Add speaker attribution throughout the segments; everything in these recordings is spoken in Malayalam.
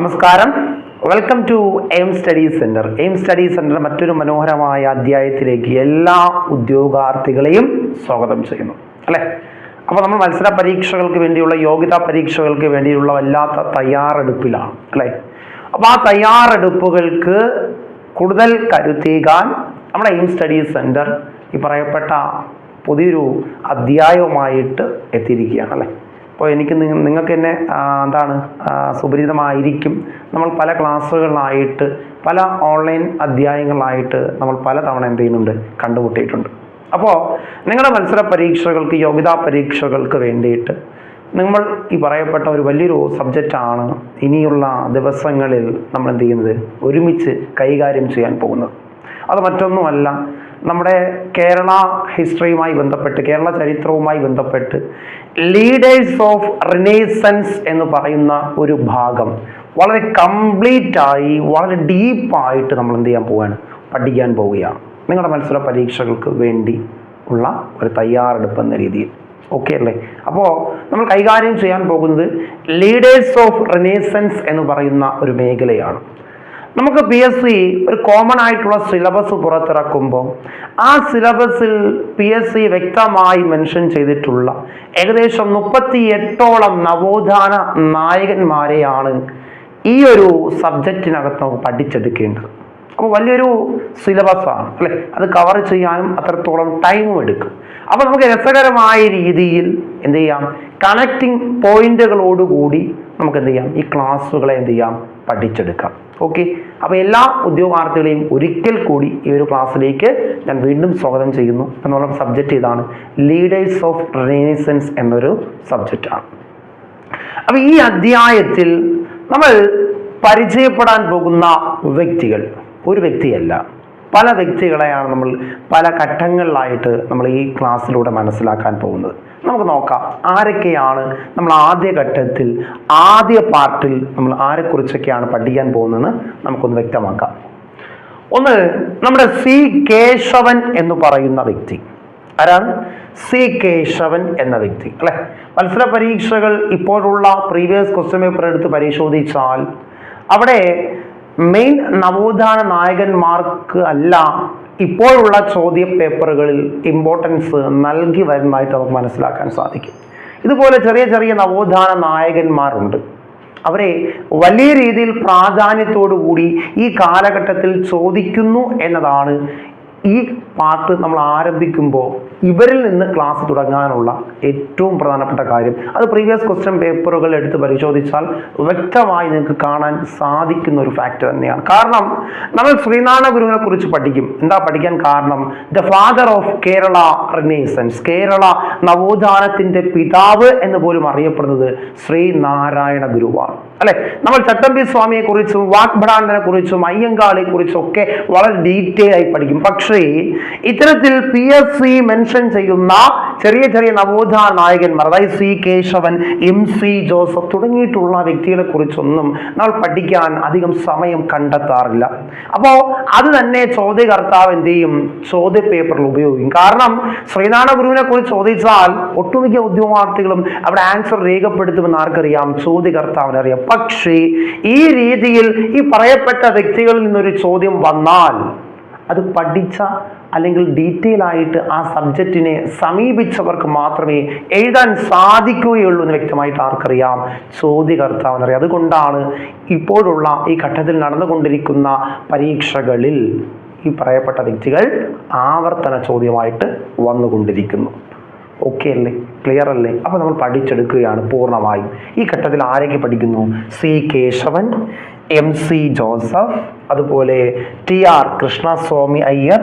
Speaker 1: നമസ്കാരം, welcome to aim study centre. Aim study centre മറ്റൊരു മനോഹരമായ അധ്യായത്തിലേക്ക് എല്ലാ ഉദ്യോഗാർത്ഥികളെയും സ്വാഗതം ചെയ്യുന്നു അല്ലേ. അപ്പോൾ നമ്മൾ മത്സര പരീക്ഷകൾക്ക് വേണ്ടിയുള്ള യോഗ്യതാ പരീക്ഷകൾക്ക് വേണ്ടിയുള്ള വല്ലാത്ത തയ്യാറെടുപ്പിലാണ് അല്ലേ. അപ്പോൾ ആ തയ്യാറെടുപ്പുകൾക്ക് കൂടുതൽ കരുത്തേകാൻ നമ്മുടെ എയിം സ്റ്റഡി സെന്റർ ഈ പറയപ്പെട്ട പുതിയൊരു അധ്യായവുമായിട്ട് എത്തിയിരിക്കുകയാണ് അല്ലേ. അപ്പോൾ എനിക്ക് നിങ്ങൾക്ക് തന്നെ സുപരിചിതമായിരിക്കും. നമ്മൾ പല ക്ലാസ്സുകളിലായിട്ട് പല ഓൺലൈൻ അധ്യായങ്ങളായിട്ട് നമ്മൾ പലതവണ എന്ത് ചെയ്യുന്നുണ്ട്, കണ്ടുമുട്ടിയിട്ടുണ്ട്. അപ്പോൾ നിങ്ങളുടെ മത്സര പരീക്ഷകൾക്ക് യോഗ്യതാ പരീക്ഷകൾക്ക് വേണ്ടിയിട്ട് നമ്മൾ ഈ പറയപ്പെട്ട ഒരു വലിയൊരു സബ്ജക്റ്റാണ് ഇനിയുള്ള ദിവസങ്ങളിൽ നമ്മൾ എന്ത് ചെയ്യുന്നത്, ഒരുമിച്ച് കൈകാര്യം ചെയ്യാൻ പോകുന്നത്. അത് മറ്റൊന്നുമല്ല, നമ്മുടെ കേരള ഹിസ്റ്ററിയുമായി ബന്ധപ്പെട്ട്, കേരള ചരിത്രവുമായി ബന്ധപ്പെട്ട് ലീഡേഴ്സ് ഓഫ് റിനൈസൻസ് എന്ന് പറയുന്ന ഒരു ഭാഗം വളരെ കംപ്ലീറ്റായി, വളരെ ഡീപ്പായിട്ട് നമ്മൾ എന്ത് ചെയ്യാൻ പോവുകയാണ്, പഠിക്കാൻ പോവുകയാണ്. നിങ്ങളുടെ മത്സര പരീക്ഷകൾക്ക് വേണ്ടി ഉള്ള ഒരു തയ്യാറെടുപ്പ് എന്ന രീതിയിൽ. ഓക്കെ അല്ലേ. അപ്പോൾ നമ്മൾ കൈകാര്യം ചെയ്യാൻ പോകുന്നത് ലീഡേഴ്സ് ഓഫ് റിനൈസൻസ് എന്ന് പറയുന്ന ഒരു മേഖലയാണ്. നമുക്ക് PSC ഒരു കോമൺ ആയിട്ടുള്ള സിലബസ് പുറത്തിറക്കുമ്പോൾ ആ സിലബസിൽ PSC വ്യക്തമായി മെൻഷൻ ചെയ്തിട്ടുള്ള ഏകദേശം 38ഓളം നവോത്ഥാന നായകന്മാരെയാണ് ഈ ഒരു സബ്ജക്റ്റിനകത്ത് നമുക്ക് പഠിച്ചെടുക്കേണ്ടത്. അപ്പോൾ വലിയൊരു സിലബസാണ് അല്ലേ. അത് കവർ ചെയ്യാനും അത്രത്തോളം ടൈമും എടുക്കും. അപ്പോൾ നമുക്ക് രസകരമായ രീതിയിൽ എന്ത് ചെയ്യാം, കണക്റ്റിംഗ് പോയിന്റുകളോടുകൂടി നമുക്ക് എന്ത് ചെയ്യാം, ഈ ക്ലാസ്സുകളെ എന്ത് ചെയ്യാം, പഠിച്ചെടുക്കാം. ഓക്കെ. അപ്പോൾ എല്ലാ ഉദ്യോഗാർത്ഥികളെയും ഒരിക്കൽ കൂടി ഈ ഒരു ക്ലാസ്സിലേക്ക് ഞാൻ വീണ്ടും സ്വാഗതം ചെയ്യുന്നു. എന്നുള്ള സബ്ജക്റ്റ് ഇതാണ്, ലീഡേഴ്സ് ഓഫ് റിനൈസൻസ് എന്നൊരു സബ്ജക്റ്റാണ്. അപ്പോൾ ഈ അധ്യായത്തിൽ നമ്മൾ പരിചയപ്പെടാൻ പോകുന്ന വ്യക്തികൾ ഒരു വ്യക്തിയല്ല, പല വ്യക്തികളെയാണ് നമ്മൾ പല ഘട്ടങ്ങളിലായിട്ട് നമ്മൾ ഈ ക്ലാസ്സിലൂടെ മനസ്സിലാക്കാൻ പോകുന്നത്. നമുക്ക് നോക്കാം ആരൊക്കെയാണ് നമ്മൾ ആദ്യ ഘട്ടത്തിൽ, ആദ്യ പാർട്ടിൽ നമ്മൾ ആരെക്കുറിച്ചൊക്കെയാണ് പഠിക്കാൻ പോകുന്നതെന്ന് നമുക്കൊന്ന് വ്യക്തമാക്കാം. ഒന്ന്, നമ്മുടെ C. കേശവൻ എന്ന് പറയുന്ന വ്യക്തി. ആരാണ്? C. കേശവൻ എന്ന വ്യക്തി അല്ലെ. മത്സര പരീക്ഷകൾ ഇപ്പോഴുള്ള പ്രീവിയസ് ക്വസ്റ്റ്യൻ പേപ്പർ എടുത്ത് പരിശോധിച്ചാൽ അവിടെ മെയിൻ നവോത്ഥാന നായകന്മാർക്ക് അല്ല ഇപ്പോഴുള്ള ചോദ്യ പേപ്പറുകളിൽ ഇമ്പോർട്ടൻസ് നൽകി വരുന്നതായിട്ട് നമുക്ക് മനസ്സിലാക്കാൻ സാധിക്കും. ഇതുപോലെ ചെറിയ ചെറിയ നവോത്ഥാന നായകന്മാരുണ്ട്. അവരെ വലിയ രീതിയിൽ പ്രാധാന്യത്തോടു കൂടി ഈ കാലഘട്ടത്തിൽ ചോദിക്കുന്നു എന്നതാണ് ഈ പാർട്ട് നമ്മൾ ആരംഭിക്കുമ്പോൾ ഇവരിൽ നിന്ന് ക്ലാസ് തുടങ്ങാനുള്ള ഏറ്റവും പ്രധാനപ്പെട്ട കാര്യം. അത് പ്രീവിയസ് ക്വസ്റ്റ്യൻ പേപ്പറുകൾ എടുത്ത് പരിശോധിച്ചാൽ വ്യക്തമായി നിങ്ങൾക്ക് കാണാൻ സാധിക്കുന്ന ഒരു ഫാക്ട് തന്നെയാണ്. കാരണം നമ്മൾ ശ്രീനാരായണ ഗുരുവിനെ കുറിച്ച് പഠിക്കും. എന്താ പഠിക്കാൻ കാരണം? The father of Kerala renaissance, Kerala നവോത്ഥാനത്തിന്റെ പിതാവ് എന്ന് പോലും അറിയപ്പെടുന്നത് ശ്രീനാരായണ ഗുരുവാണ് അല്ലെ. നമ്മൾ ചട്ടമ്പി സ്വാമിയെ കുറിച്ചും വാഗ്ഭടാനനെ കുറിച്ചും അയ്യങ്കാളിയെ കുറിച്ചും ഒക്കെ വളരെ ഡീറ്റെയിൽ ആയി പഠിക്കും. പക്ഷേ ഇത്തരത്തിൽ PSC മെൻഷൻ ചെയ്യുന്ന ചെറിയ ചെറിയ നവോത്ഥാന നായകന്മാർ, അതായത് C. കേശവൻ, MC ജോസഫ് തുടങ്ങിയിട്ടുള്ള വ്യക്തികളെ കുറിച്ചൊന്നും നമ്മൾ പഠിക്കാൻ അധികം സമയം കണ്ടെത്താറില്ല. അപ്പോൾ അത് തന്നെ ചോദ്യകർത്താവ് എന്ത് ചെയ്യും, ചോദ്യ പേപ്പറിൽ ഉപയോഗിക്കും. കാരണം ശ്രീനാരായണ ഗുരുവിനെ കുറിച്ച് ചോദിച്ചാൽ ഒട്ടുമിക്ക ഉദ്യോഗാർത്ഥികളും അവിടെ ആൻസർ രേഖപ്പെടുത്തുമെന്ന് ആർക്കറിയാം, ചോദ്യകർത്താവിനറിയാം. പക്ഷേ ഈ രീതിയിൽ ഈ പറയപ്പെട്ട വ്യക്തികളിൽ നിന്നൊരു ചോദ്യം വന്നാൽ അത് പഠിച്ച അല്ലെങ്കിൽ ഡീറ്റെയിൽ ആയിട്ട് ആ സബ്ജക്റ്റിനെ സമീപിച്ചവർക്ക് മാത്രമേ എഴുതാൻ സാധിക്കുകയുള്ളൂ എന്ന് വ്യക്തമായിട്ട് ആർക്കറിയാം, ചോദ്യകർത്താവിനറിയാം. അതുകൊണ്ടാണ് ഇപ്പോഴുള്ള ഈ ഘട്ടത്തിൽ നടന്നുകൊണ്ടിരിക്കുന്ന പരീക്ഷകളിൽ ഈ പറയപ്പെട്ട വ്യക്തികൾ ആവർത്തന ചോദ്യമായിട്ട് വന്നുകൊണ്ടിരിക്കുന്നു. ഓക്കെ അല്ലേ, ക്ലിയർ അല്ലേ? അപ്പോൾ നമ്മൾ പഠിച്ചെടുക്കുകയാണ് പൂർണ്ണമായും. ഈ ഘട്ടത്തിൽ ആരൊക്കെ പഠിക്കുന്നു? C. കേശവൻ, MC ജോസഫ്, അതുപോലെ TR കൃഷ്ണസ്വാമി അയ്യർ,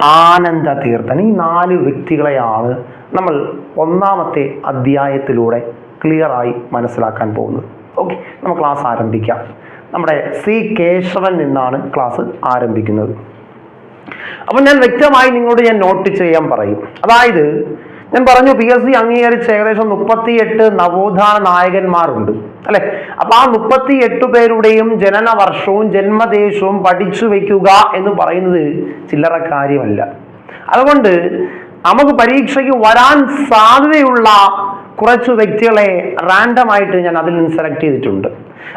Speaker 1: ആനന്ദ തീർത്ഥൻ. ഈ 4 വ്യക്തികളെയാണ് നമ്മൾ ഒന്നാമത്തെ അധ്യായത്തിലൂടെ ക്ലിയറായി മനസ്സിലാക്കാൻ പോകുന്നത്. ഓക്കെ, നമുക്ക് ക്ലാസ് ആരംഭിക്കാം. നമ്മുടെ C. കേശവൻ നിന്നാണ് ക്ലാസ് ആരംഭിക്കുന്നത്. അപ്പം ഞാൻ വ്യക്തമായി നിങ്ങളോട് നോട്ട് ചെയ്യാൻ പറയും. അതായത് ഞാൻ പറഞ്ഞു PSC അംഗീകരിച്ച ഏകദേശം 38 നവോത്ഥാന നായകന്മാരുണ്ട് അല്ലെ. അപ്പൊ ആ 38 പേരുടെയും ജനന വർഷവും ജന്മദേശവും പഠിച്ചു വെക്കുക എന്ന് പറയുന്നത് ചില്ലറ കാര്യമല്ല. അതുകൊണ്ട് നമുക്ക് പരീക്ഷയ്ക്ക് വരാൻ സാധ്യതയുള്ള കുറച്ച് വ്യക്തികളെ റാൻഡം ആയിട്ട് ഞാൻ അതിൽ നിന്ന് സെലക്ട് ചെയ്തിട്ടുണ്ട്.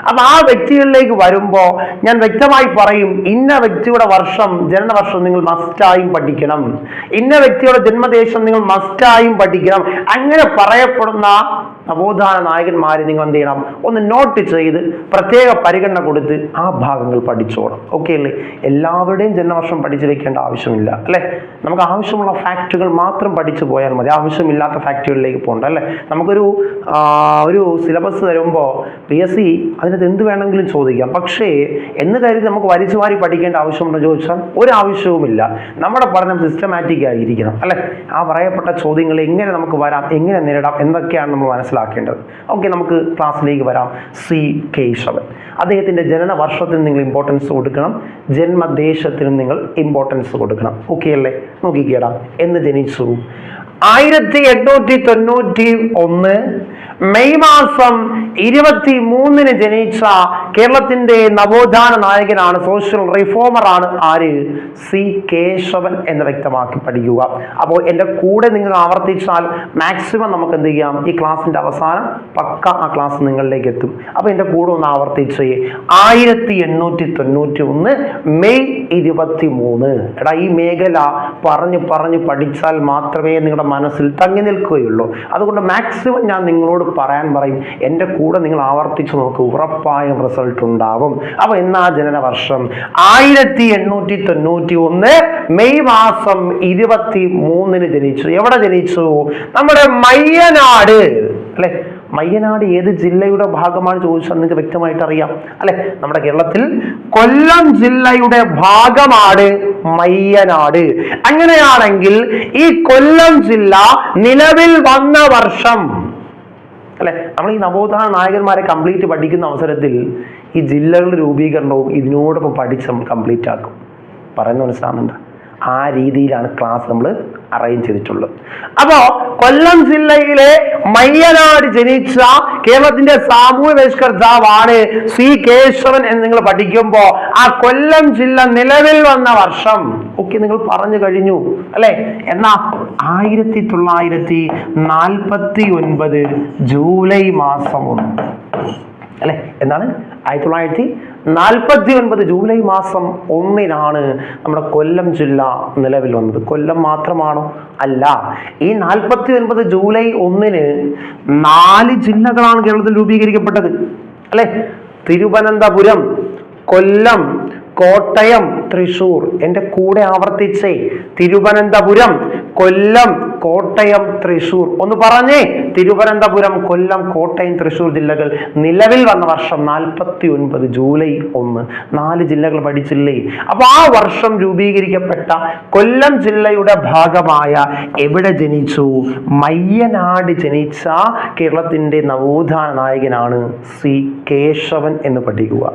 Speaker 1: അപ്പൊ ആ വ്യക്തികളിലേക്ക് വരുമ്പോൾ ഞാൻ വ്യക്തമായി പറയും, ഇന്ന വ്യക്തിയുടെ ജനനവർഷം നിങ്ങൾ മസ്റ്റായും പഠിക്കണം, ഇന്ന വ്യക്തിയുടെ ജന്മദേശം നിങ്ങൾ മസ്റ്റായും പഠിക്കണം. അങ്ങനെ പറയപ്പെടുന്ന നവോത്ഥാന നായകന്മാരെ നിങ്ങൾ എന്ത് ചെയ്യണം, ഒന്ന് നോട്ട് ചെയ്ത് പ്രത്യേക പരിഗണന കൊടുത്ത് ആ ഭാഗങ്ങൾ പഠിച്ചോണം. ഓക്കെ അല്ലേ? എല്ലാവരുടെയും ജന്മവർഷം പഠിച്ചു വെക്കേണ്ട ആവശ്യമില്ല അല്ലെ. നമുക്ക് ആവശ്യമുള്ള ഫാക്റ്റുകൾ മാത്രം പഠിച്ചു പോയാൽ മതി, ആവശ്യമില്ലാത്ത ഫാക്റ്റുകളിലേക്ക് പോകണ്ട അല്ലെ. നമുക്കൊരു സിലബസ് തരുമ്പോൾ PSC അതിനകത്ത് എന്ത് വേണമെങ്കിലും ചോദിക്കാം. പക്ഷേ എന്ന് കരുതി നമുക്ക് വലിച്ചു വാരി പഠിക്കേണ്ട ആവശ്യമുണ്ടോ ചോദിച്ചാൽ ഒരു ആവശ്യവുമില്ല. നമ്മുടെ പഠനം സിസ്റ്റമാറ്റിക് ആയിരിക്കണം അല്ലെ. ആ പറയപ്പെട്ട ചോദ്യങ്ങൾ എങ്ങനെ നമുക്ക് വരാം, എങ്ങനെ നേരിടാം എന്നൊക്കെയാണ് നമ്മൾ മനസ്സിലാക്കേണ്ടത്. ഓക്കെ, നമുക്ക് ക്ലാസ്സിലേക്ക് വരാം. C. കേശവൻ, അദ്ദേഹത്തിന്റെ ജനന വർഷത്തിന് നിങ്ങൾ ഇമ്പോർട്ടൻസ് കൊടുക്കണം, ജന്മദേശത്തിനും നിങ്ങൾ ഇമ്പോർട്ടൻസ് കൊടുക്കണം. ഓക്കെ അല്ലേ? നോക്കിക്കേടാ, എന്ന് ജനിച്ചു 1891 മെയ് മാസം 23 ജനിച്ച കേരളത്തിന്റെ നവോത്ഥാന നായകനാണ്, സോഷ്യൽ റിഫോമർ ആണ് ആര്? C. കേശവൻ എന്ന് വ്യക്തമാക്കി പഠിക്കുക. അപ്പോൾ എൻ്റെ കൂടെ നിങ്ങൾ ആവർത്തിച്ചാൽ മാക്സിമം നമുക്ക് എന്ത് ചെയ്യാം, ഈ ക്ലാസ്സിന്റെ അവസാനം പക്ക ആ ക്ലാസ് നിങ്ങളിലേക്ക് എത്തും. അപ്പോൾ എൻ്റെ കൂടെ ഒന്ന് ആവർത്തിച്ച് 1891 മെയ് 23. എടാ, ഈ മേഖല പറഞ്ഞു പഠിച്ചാൽ മാത്രമേ നിങ്ങളുടെ മനസ്സിൽ തങ്ങി നിൽക്കുകയുള്ളൂ. അതുകൊണ്ട് മാക്സിമം ഞാൻ നിങ്ങളോട് പറയാൻ പറയും, എൻ്റെ കൂടെ നിങ്ങൾ ആവർത്തിച്ച് നോക്കൂ, ഉറപ്പായും റിസൾട്ട് ഉണ്ടാവും. അപ്പൊ എന്നാ ജനന വർഷം 1891 മെയ് മാസം 23 ജനിച്ചു. എവിടെ ജനിച്ചു? നമ്മുടെ മയ്യനാട് അല്ലെ. മയ്യനാട് ഏത് ജില്ലയുടെ ഭാഗമാണ് ചോദിച്ചാൽ നിങ്ങൾക്ക് വ്യക്തമായിട്ട് അറിയാം അല്ലെ. നമ്മുടെ കേരളത്തിൽ കൊല്ലം ജില്ലയുടെ ഭാഗമാണ് മയ്യനാട്. അങ്ങനെയാണെങ്കിൽ ഈ കൊല്ലം ജില്ല നിലവിൽ വന്ന വർഷം അല്ലെ. നമ്മൾ ഈ നവോത്ഥാന നായകന്മാരെ കംപ്ലീറ്റ് പഠിക്കുന്ന അവസരത്തിൽ ഈ ജില്ലകളുടെ രൂപീകരണവും ഇതിനോടൊപ്പം പഠിച്ച് നമ്മൾ കംപ്ലീറ്റ് ആക്കും. പറയുന്ന മനസ്സിലാകുന്നുണ്ട്? ആ രീതിയിലാണ് ക്ലാസ് നമ്മൾ അറേഞ്ച് ചെയ്തിട്ടുള്ളത്. അപ്പോ കൊല്ലം ജില്ലയിലെ മയ്യനാട് ജനിച്ച കേരളത്തിന്റെ സാമൂഹ്യ പരിഷ്കർത്താവാണ് C. കേശവൻ എന്ന് നിങ്ങൾ പഠിക്കുമ്പോ ആ കൊല്ലം ജില്ല നിലവിൽ വന്ന വർഷം ഒക്കെ നിങ്ങൾ പറഞ്ഞു കഴിഞ്ഞു അല്ലെ. എന്നാ 1949 ജൂലൈ മാസം 1 അല്ലെ. എന്താണ്? 1949 ജൂലൈ മാസം 1 നമ്മുടെ കൊല്ലം ജില്ല നിലവിൽ വന്നത്. കൊല്ലം മാത്രമാണോ? അല്ല. ഈ 49 ജൂലൈ 1 4 ജില്ലകളാണ് കേരളത്തിൽ രൂപീകരിക്കപ്പെട്ടത് അല്ലെ. തിരുവനന്തപുരം, കൊല്ലം, കോട്ടയം, തൃശൂർ. എൻ്റെ കൂടെ ആവർത്തിച്ചേ, തിരുവനന്തപുരം, കൊല്ലം, കോട്ടയം, തൃശൂർ. ഒന്ന് പറഞ്ഞേ, തിരുവനന്തപുരം, കൊല്ലം, കോട്ടയം, തൃശൂർ ജില്ലകൾ നിലവിൽ വന്ന വർഷം 49 ജൂലൈ 1. 4 ജില്ലകൾ പഠിച്ചില്ലേ? അപ്പൊ ആ വർഷം രൂപീകരിക്കപ്പെട്ട കൊല്ലം ജില്ലയുടെ ഭാഗമായ എവിടെ ജനിച്ചു? മയ്യനാട് ജനിച്ച കേരളത്തിന്റെ നവോത്ഥാന നായകനാണ് C. കേശവൻ എന്ന് പഠിക്കുക.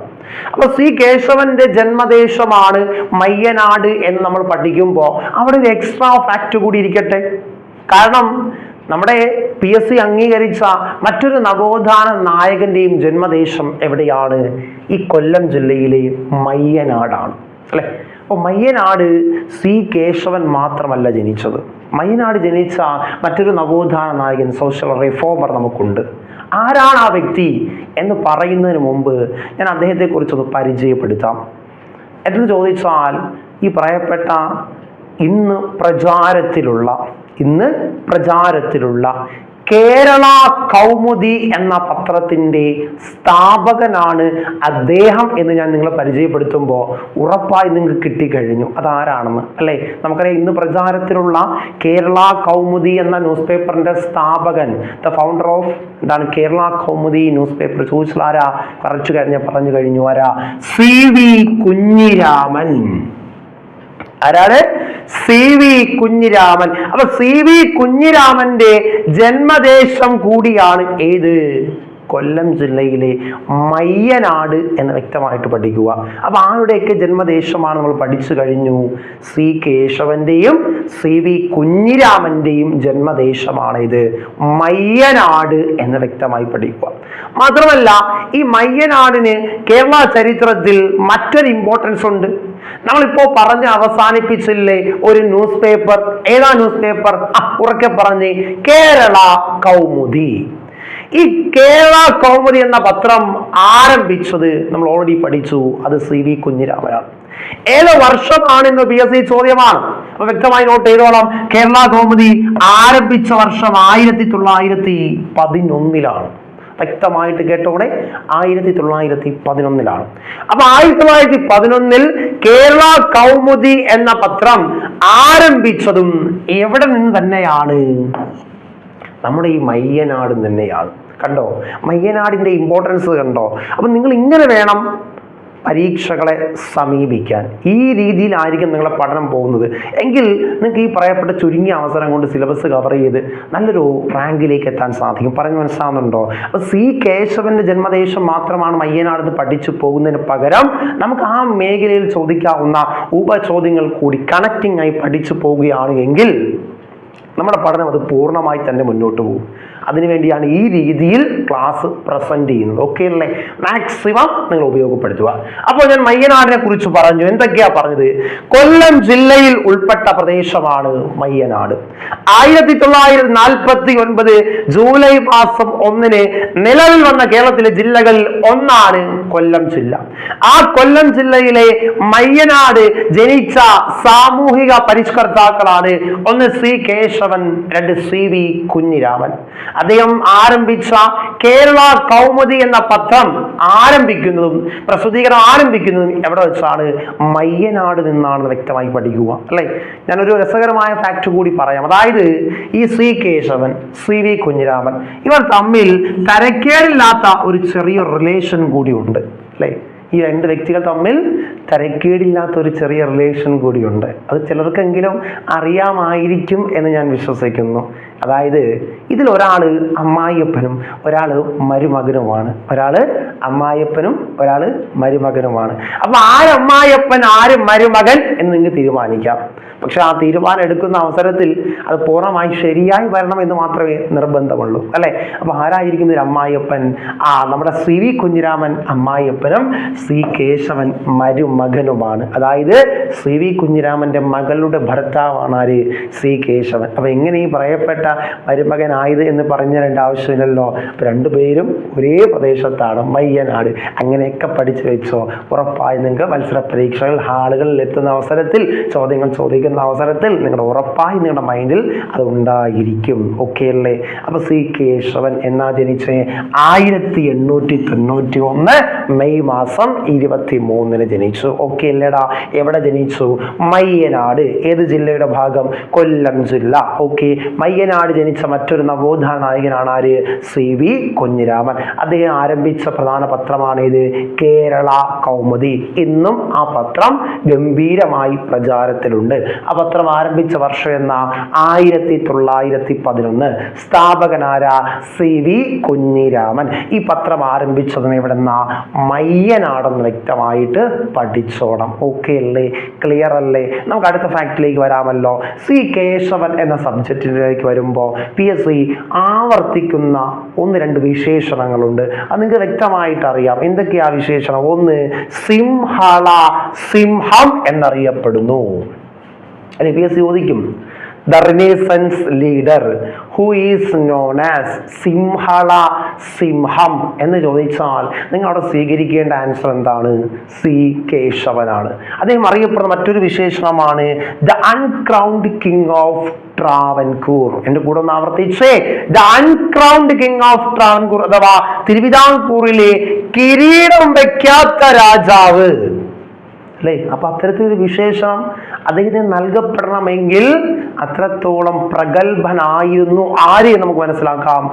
Speaker 1: അപ്പൊ C. കേശവന്റെ ജന്മദേശമാണ് മയ്യനാട് എന്ന് നമ്മൾ പഠിക്കുമ്പോൾ അവിടെ ഒരു എക്സ്ട്രാ ഫാക്ട് കൂടി ഇരിക്കട്ടെ. കാരണം നമ്മുടെ PSC അംഗീകരിച്ച മറ്റൊരു നവോത്ഥാന നായകന്റെയും ജന്മദേശം എവിടെയാണ്? ഈ കൊല്ലം ജില്ലയിലെ മയ്യനാടാണ് അല്ലെ. അപ്പൊ മയ്യനാട് C. കേശവൻ മാത്രമല്ല ജനിച്ചത്. മയ്യനാട് ജനിച്ച മറ്റൊരു നവോത്ഥാന നായകൻ, സോഷ്യൽ റിഫോമർ നമുക്കുണ്ട്. ആരാണ് ആ വ്യക്തി എന്ന് പറയുന്നതിന് മുമ്പ് ഞാൻ അദ്ദേഹത്തെ കുറിച്ചൊന്ന് പരിചയപ്പെടുത്താം. എന്ന് ചോദിച്ചാൽ ഈ പറയപ്പെട്ട ഇന്ന് പ്രചാരത്തിലുള്ള കേരള കൗമുദി എന്ന പത്രത്തിന്റെ സ്ഥാപകനാണ് അദ്ദേഹം എന്ന് ഞാൻ നിങ്ങളെ പരിചയപ്പെടുത്തുമ്പോൾ ഉറപ്പായി നിങ്ങൾക്ക് കിട്ടിക്കഴിഞ്ഞു അതാരാണെന്ന് അല്ലെ. നമുക്കറിയാം, ഇന്ന് പ്രചാരത്തിലുള്ള കേരള കൗമുദി എന്ന ന്യൂസ് പേപ്പറിന്റെ സ്ഥാപകൻ, ദ ഫൗണ്ടർ ഓഫ് എന്താണ് കേരള കൗമുദി ന്യൂസ് പേപ്പർ ചോദിച്ചാൽ ആരാ? പറഞ്ഞു കഴിഞ്ഞു ആരാ? CV കുഞ്ഞിരാമൻ. ആരാണ്? CV കുഞ്ഞിരാമൻ. അപ്പൊ CV കുഞ്ഞിരാമന്റെ ജന്മദേശം കൂടിയാണ് ഏത്? കൊല്ലം ജില്ലയിലെ മയ്യനാട് എന്ന് വ്യക്തമായിട്ട് പഠിക്കുക. അപ്പൊ ആരുടെയൊക്കെ ജന്മദേശമാണ് നമ്മൾ പഠിച്ചു കഴിഞ്ഞു? C. കേശവന്റെയും CV കുഞ്ഞിരാമന്റെയും ജന്മദേശമാണ് ഇത് മയ്യനാട് എന്ന് വ്യക്തമായി പഠിക്കുക. മാത്രമല്ല, ഈ മയ്യനാടിന് കേരള ചരിത്രത്തിൽ മറ്റൊരു ഇമ്പോർട്ടൻസ് ഉണ്ട്. നമ്മളിപ്പോ പറഞ്ഞ് അവസാനിപ്പിച്ചില്ലേ ഒരു ന്യൂസ് പേപ്പർ? ഏതാ ന്യൂസ് പേപ്പർ? ഉറക്കെ പറഞ്ഞേ, കേരള കൗമുദി. ഈ കേരള കൗമുദി എന്ന പത്രം ആരംഭിച്ചത് നമ്മൾ ഓൾറെഡി പഠിച്ചു, അത് CV കുഞ്ഞിരാമനാണ്. ഏത് വർഷമാണെന്ന് PSC ചോദ്യമാണ്. അപ്പൊ വ്യക്തമായി നോട്ട് ചെയ്തോളാം. കേരള കൗമുദി ആരംഭിച്ച വർഷം 1911. വ്യക്തമായിട്ട് കേട്ടോടെ 1911. അപ്പൊ 1911 കേരള കൗമുദി എന്ന പത്രം ആരംഭിച്ചതും എവിടെ നിന്ന് തന്നെയാണ്? നമ്മുടെ ഈ മയ്യനാട് തന്നെയാണ്. കണ്ടോ മയ്യനാടിന്റെ ഇമ്പോർട്ടൻസ് കണ്ടോ? അപ്പൊ നിങ്ങൾ ഇങ്ങനെ വേണം പരീക്ഷകളെ സമീപിക്കാൻ. ഈ രീതിയിലായിരിക്കും നിങ്ങളെ പഠനം പോകുന്നത് എങ്കിൽ നിങ്ങൾക്ക് ഈ പറയപ്പെട്ട ചുരുങ്ങിയ അവസരം കൊണ്ട് സിലബസ് കവർ ചെയ്ത് നല്ലൊരു റാങ്കിലേക്ക് എത്താൻ സാധിക്കും. പറഞ്ഞു മനസ്സിലാവുന്നുണ്ടോ? അപ്പൊ കേശവന്റെ ജന്മദേശം മാത്രമാണ് മയ്യനാടെന്ന് പഠിച്ചു പോകുന്നതിന് പകരം നമുക്ക് ആ മേഖലയിൽ ചോദിക്കാവുന്ന ഉപചോദ്യങ്ങൾ കൂടി കണക്റ്റിംഗ് ആയി പഠിച്ചു പോവുകയാണ് എങ്കിൽ നമ്മുടെ പഠനം അത് പൂർണ്ണമായി തന്നെ മുന്നോട്ട് പോകും. അതിനുവേണ്ടിയാണ് ഈ രീതിയിൽ ക്ലാസ് പ്രസന്റ് ചെയ്യുന്നത്. ഓക്കെ അല്ലേ? മാക്സിമം നിങ്ങൾ ഉപയോഗപ്പെടുത്തുക. അപ്പോൾ ഞാൻ മയ്യനാടിനെ കുറിച്ച് പറഞ്ഞു. എന്തൊക്കെയാ പറഞ്ഞത്? കൊല്ലം ജില്ലയിൽ ഉൾപ്പെട്ട പ്രദേശമാണ് മയ്യനാട്. 1949 ജൂലൈ മാസം 1 നിലവിൽ വന്ന കേരളത്തിലെ ജില്ലകളിൽ ഒന്നാണ് കൊല്ലം ജില്ല. ആ കൊല്ലം ജില്ലയിലെ മയ്യനാട് ജനിച്ച സാമൂഹിക പരിഷ്കർത്താക്കളാണ് 1 കേശവൻ, 2 CV കുഞ്ഞിരാമൻ. അദ്ദേഹം ആരംഭിച്ച കേരള കൗമുദി എന്ന പത്രം ആരംഭിക്കുന്നതും പ്രസിദ്ധീകരണം ആരംഭിക്കുന്നതും എവിടെ വെച്ചാണ്? മയ്യനാട് നിന്നാണ് വ്യക്തമായി പഠിക്കുക. അല്ലെ? ഞാനൊരു രസകരമായ ഫാക്ട് കൂടി പറയാം. അതായത് ഈ കേശവൻ, CV കുഞ്ഞിരാമൻ ഇവർ തമ്മിൽ തരക്കേടില്ലാത്ത ഒരു ചെറിയ റിലേഷൻ കൂടി ഉണ്ട്. അല്ലെ? ഈ 2 വ്യക്തികൾ തമ്മിൽ തരക്കേടില്ലാത്ത ഒരു ചെറിയ റിലേഷൻ കൂടിയുണ്ട്. അത് ചിലർക്കെങ്കിലും അറിയാമായിരിക്കും എന്ന് ഞാൻ വിശ്വസിക്കുന്നു. അതായത് ഇതിൽ ഒരാള് അമ്മായിയപ്പനും ഒരാള് മരുമകനുമാണ്. ഒരാള് അമ്മായിയപ്പനും ഒരാള് മരുമകനുമാണ്. അപ്പൊ ആരമ്മായിയപ്പൻ ആര് മരുമകൻ എന്ന് നിങ്ങൾക്ക് തീരുമാനിക്കാം. പക്ഷെ ആ തീരുമാനം എടുക്കുന്ന അവസരത്തിൽ അത് പൂർണ്ണമായി ശരിയായി വരണം എന്ന് മാത്രമേ നിർബന്ധമുള്ളൂ. അല്ലെ? അപ്പൊ ആരായിരിക്കും ഒരു അമ്മായിയപ്പൻ? നമ്മുടെ CV കുഞ്ഞിരാമൻ അമ്മായിയപ്പനും കേശവൻ മരുമകനുമാണ്. അതായത് CV കുഞ്ഞിരാമന്റെ മകളുടെ ഭർത്താവാണ് ആര്? കേശവൻ. അപ്പൊ എങ്ങനെ ഈ പറയപ്പെട്ട മരുമകനായത് എന്ന് പറഞ്ഞിരേണ്ട ആവശ്യമില്ലല്ലോ. അപ്പൊ രണ്ടുപേരും ഒരേ പ്രദേശത്താണ്, മയ്യനാട്. അങ്ങനെയൊക്കെ പഠിച്ചു വെച്ചോ. ഉറപ്പായി നിങ്ങൾക്ക് മത്സര പരീക്ഷകൾ ഹാളുകളിൽ എത്തുന്ന അവസരത്തിൽ ചോദ്യങ്ങൾ ചോദിക്കുന്ന അവസരത്തിൽ നിങ്ങളുടെ ഉറപ്പായി നിങ്ങളുടെ മൈൻഡിൽ അത് ഉണ്ടായിരിക്കും. ഓക്കെ അല്ലേ? അപ്പൊ കേശവൻ എന്നാ ജനിച്ചേ? 1891 മെയ് മാസം 23 ജനിച്ചു. ഓക്കെ അല്ലേടാ? എവിടെ ജനിച്ചു? മയ്യനാട്. ഏത് ജില്ലയുടെ ഭാഗം? കൊല്ലം ജില്ല. ഓക്കെ. മയ്യനാട് ജനിച്ച മറ്റൊരു നവോത്ഥാന നായകനാണ് ആര്? CV കുഞ്ഞിരാമൻ. അദ്ദേഹം ആരംഭിച്ച പ്രധാന പത്രമാണ് ഇത് കേരള കൗമുദി. ഇന്നും ആ പത്രം ഗംഭീരമായി പ്രചാരത്തിലുണ്ട്. ആ പത്രം ആരംഭിച്ച വർഷം എന്ന 1911. സ്ഥാപകനാരാ? CV കുഞ്ഞിരാമൻ. ഈ പത്രം ആരംഭിച്ചതിന് എവിടെന്നാ? മയ്യനാടെന്ന് വ്യക്തമായിട്ട് പഠിച്ചോണം. ഓക്കെ അല്ലേ? ക്ലിയർ അല്ലേ? നമുക്ക് അടുത്ത ഫാക്ടിലേക്ക് വരാമല്ലോ. കേശവൻ എന്ന സബ്ജക്റ്റിലേക്ക് വരുമ്പോൾ PSC ആവർത്തിക്കുന്ന 1-2 വിശേഷണങ്ങളുണ്ട്. അത് നിങ്ങൾക്ക് വ്യക്തമായിട്ട് അറിയാം. എന്തൊക്കെയാ വിശേഷണം? 1 സിംഹള, സിംഹം എന്നറിയപ്പെടുന്നു. അല്ലെ? PSC ചോദിക്കും the Renaissance leader who is known as Sinhala, സിംഹം എന്ന് ചോദിച്ചാൽ നിങ്ങൾ അവിടെ സ്വീകരിക്കേണ്ട ആൻസർ എന്താണ്? കേശവനാണ്. അദ്ദേഹം അറിയപ്പെടുന്ന മറ്റൊരു വിശേഷണമാണ് the uncrowned king of Travancore. എന്റെ കൂടെ ഒന്ന് ആവർത്തിച്ചേ. the uncrowned king of Travancore അഥവാ തിരുവിതാംകൂറിലെ കിരീടം വയ്ക്കാത്ത രാജാവ്. അല്ലേ? അപ്പൊ അത്തരത്തിലൊരു വിശേഷം അദ്ദേഹത്തിന് നൽകപ്പെടണമെങ്കിൽ അത്രത്തോളം പ്രഗത്ഭനായിരുന്നു ആര് നമുക്ക് മനസ്സിലാക്കാം?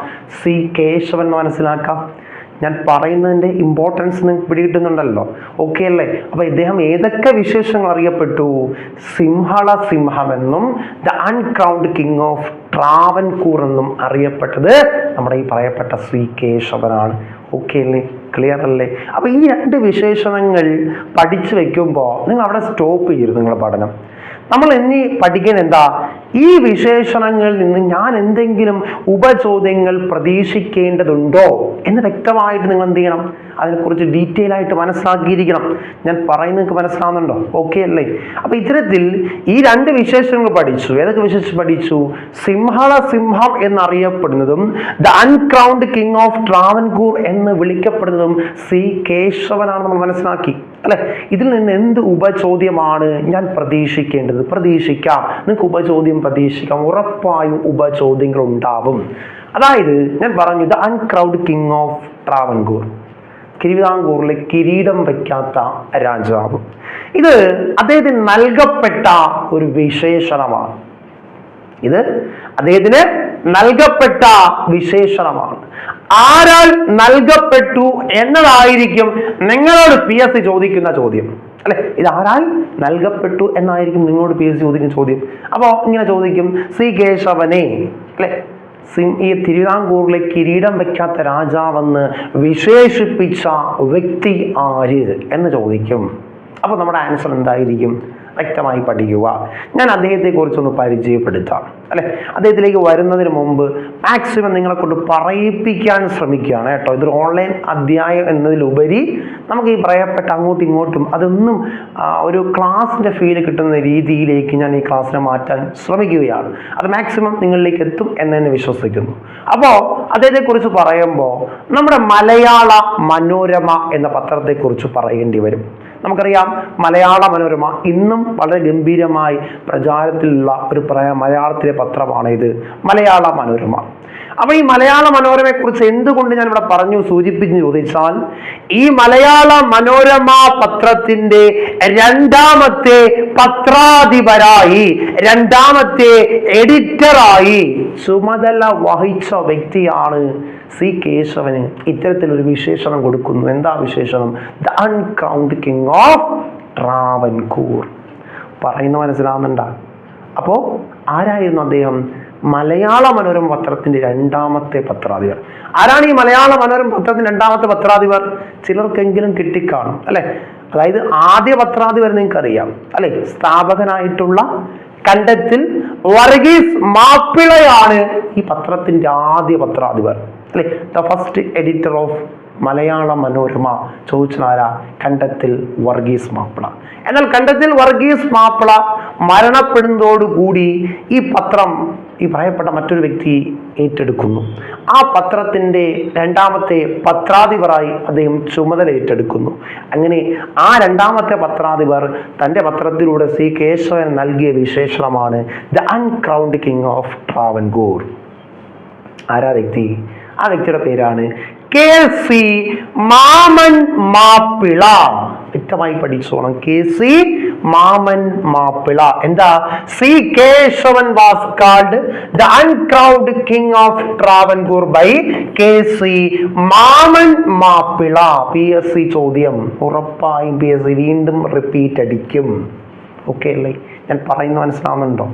Speaker 1: കേശവൻ എന്ന് മനസ്സിലാക്കാം. ഞാൻ പറയുന്നതിന്റെ ഇമ്പോർട്ടൻസ് നിങ്ങൾക്ക് പിടികിട്ടുന്നുണ്ടല്ലോ. ഓക്കെ അല്ലേ? അപ്പൊ ഇദ്ദേഹം ഏതൊക്കെ വിശേഷങ്ങൾ അറിയപ്പെട്ടു? സിംഹള സിംഹം എന്നും ദ അൺക്രൗൺഡ് കിങ് ഓഫ് ട്രാവൻകൂർ എന്നും അറിയപ്പെട്ടത് നമ്മുടെ ഈ പറയപ്പെട്ട കേശവനാണ്. ഓക്കെ അല്ലേ? ക്ലിയർ അല്ലേ? അപ്പൊ ഈ 2 വിശേഷണങ്ങൾ പഠിച്ചു വെക്കുമ്പോൾ നിങ്ങൾ അവിടെ സ്റ്റോപ്പ് ചെയ്യരുത് നിങ്ങളുടെ പഠനം. നമ്മൾ ഇനി പഠിക്കുന്നത് എന്താ? ഈ വിശേഷണങ്ങളിൽ നിന്ന് ഞാൻ എന്തെങ്കിലും ഉപചോദ്യങ്ങൾ പ്രതീക്ഷിക്കേണ്ടതുണ്ടോ എന്ന് വ്യക്തമായിട്ട് നിങ്ങൾ എന്ത് ചെയ്യണം? അതിനെക്കുറിച്ച് ഡീറ്റെയിൽ ആയിട്ട് മനസ്സിലാക്കിയിരിക്കണം. ഞാൻ പറയുന്നത് നിങ്ങൾക്ക് മനസ്സിലാവുന്നുണ്ടോ? ഓക്കെ അല്ലേ? അപ്പൊ ഇത്തരത്തിൽ ഈ രണ്ട് വിശേഷണങ്ങൾ പഠിച്ചു. ഏതൊക്കെ വിശേഷം പഠിച്ചു? സിംഹം എന്നറിയപ്പെടുന്നതും the uncrowned king of Travancore എന്ന് വിളിക്കപ്പെടുന്നതും സി കേശവനാണ് നമ്മൾ മനസ്സിലാക്കി അല്ലെ? ഇതിൽ നിന്ന് എന്ത് ഉപചോദ്യമാണ് ഞാൻ പ്രതീക്ഷിക്കേണ്ടത്? പ്രതീക്ഷിക്കാം, നിങ്ങൾക്ക് ഉപചോദ്യം പ്രതീക്ഷിക്കാം, ഉറപ്പായും ഉപചോദ്യങ്ങൾ ഉണ്ടാവും. അതായത് ഞാൻ പറഞ്ഞു the uncrowned king of Travancore, തിരുവിതാംകൂറിലെ കിരീടം വയ്ക്കാത്ത രാജാവ്. ഇത് അദ്ദേഹത്തിന് നൽകപ്പെട്ട ഒരു വിശേഷണമാണ്. ഇത് അദ്ദേഹത്തിന് നൽകപ്പെട്ട വിശേഷണമാണ്. ആരാൽ നൽകപ്പെട്ടു എന്നതായിരിക്കും നിങ്ങളോട് PSC ചോദിക്കുന്ന ചോദ്യം അല്ലെ? ഇത് ആരാൽ നൽകപ്പെട്ടു എന്നായിരിക്കും നിങ്ങളോട് PSC ചോദിക്കുന്ന ചോദ്യം. അപ്പോൾ ഇങ്ങനെ ചോദിക്കും, സി കേശവനെ അല്ലെ, ഈ തിരുവിതാംകൂറിലെ കിരീടം വയ്ക്കാത്ത രാജാവെന്ന് വിശേഷിപ്പിച്ച വ്യക്തി ആര് എന്ന് ചോദിക്കും. അപ്പോൾ നമ്മുടെ ആൻസർ എന്തായിരിക്കും? വ്യക്തമായി പഠിക്കുക. ഞാൻ അദ്ദേഹത്തെ കുറിച്ചൊന്ന് പരിചയപ്പെടുത്താം അല്ലെ? അദ്ദേഹത്തിലേക്ക് വരുന്നതിന് മുമ്പ് മാക്സിമം നിങ്ങളെ കൊണ്ട് പറയിപ്പിക്കാൻ ശ്രമിക്കുകയാണ് കേട്ടോ. ഇതൊരു ഓൺലൈൻ അധ്യായം എന്നതിലുപരി നമുക്ക് ഈ പറയപ്പെട്ട അങ്ങോട്ടും ഇങ്ങോട്ടും അതൊന്നും ഒരു ക്ലാസിന്റെ ഫീൽ കിട്ടുന്ന രീതിയിലേക്ക് ഞാൻ ഈ ക്ലാസ്സിനെ മാറ്റാൻ ശ്രമിക്കുകയാണ്. അത് മാക്സിമം നിങ്ങളിലേക്ക് എത്തും എന്ന് തന്നെ വിശ്വസിക്കുന്നു. അപ്പോൾ അദ്ദേഹത്തെ കുറിച്ച് പറയുമ്പോൾ നമ്മുടെ മലയാള മനോരമ എന്ന പത്രത്തെക്കുറിച്ച് പറയേണ്ടി വരും. നമുക്കറിയാം മലയാള മനോരമ ഇന്നും വളരെ ഗംഭീരമായി പ്രചാരത്തിലുള്ള ഒരു മലയാളത്തിലെ പത്രമാണ് ഇത്, മലയാള മനോരമ. അപ്പൊ ഈ മലയാള മനോരമയെ കുറിച്ച് എന്തുകൊണ്ട് ഞാൻ ഇവിടെ പറഞ്ഞു സൂചിപ്പിച്ചു ചോദിച്ചാൽ, ഈ മലയാള മനോരമ പത്രത്തിന്റെ രണ്ടാമത്തെ പത്രാധിപരായി, രണ്ടാമത്തെ എഡിറ്ററായി ചുമതല വഹിച്ച വ്യക്തിയാണ് സി കേശവന് ഇത്തരത്തിലൊരു വിശേഷണം കൊടുക്കുന്നു. എന്താ വിശേഷണം? The uncrowned king of Travancore. പറയുന്ന മനസ്സിലാവുന്നുണ്ടോ? അപ്പോ ആരായിരുന്നു അദ്ദേഹം? മലയാള മനോരമ പത്രത്തിന്റെ രണ്ടാമത്തെ പത്രാധിപർ. ആരാണ് ഈ മലയാള മനോരമ പത്രത്തിന്റെ രണ്ടാമത്തെ പത്രാധിപർ? ചിലർക്കെങ്കിലും കിട്ടിക്കാണും അല്ലെ? അതായത് ആദ്യ പത്രാധിപർ നിങ്ങൾക്കറിയാം അല്ലെ? സ്ഥാപകനായിട്ടുള്ള കണ്ടത്തിൽ വർഗീസ് മാപ്പിളയാണ് ഈ പത്രത്തിന്റെ ആദ്യ പത്രാധിപർ അല്ലെ? The first editor of Malayala Manorama ചോദിച്ചാരാ? കണ്ടത്തിൽ വർഗീസ് മാപ്പിള. എന്നാൽ കണ്ടത്തിൽ വർഗീസ് മാപ്പിള മരണപ്പെടുന്നതോടുകൂടി ഈ പത്രം ഈ പറയപ്പെട്ട മറ്റൊരു വ്യക്തി ഏറ്റെടുക്കുന്നു. ആ പത്രത്തിന്റെ രണ്ടാമത്തെ പത്രാധിപരായി അദ്ദേഹം ചുമതല ഏറ്റെടുക്കുന്നു. അങ്ങനെ ആ രണ്ടാമത്തെ പത്രാധിപർ തൻ്റെ പത്രത്തിലൂടെ സി കേശവൻ നൽകിയ വിശേഷണമാണ് the uncrowned king of Travancore. ആരാ വ്യക്തി? ആ വ്യക്തിയുടെ പേരാണ് KC മാമൻ മാപ്പിള. വ്യക്തമായി പഠിച്ചോണം, KC മാമൻ മാപ്പിള. എന്താ? C Kesavan was called the uncrowned king of Travancore by KC Mammen Mappila. PSC ചോദ്യം ഉറപ്പായും PSC വീണ്ടും റിപ്പീറ്റ് അടിക്കും. ഓക്കെ അല്ലേ? ഞാൻ പറയുന്നത് മനസ്സിലാവുന്നുണ്ടോ?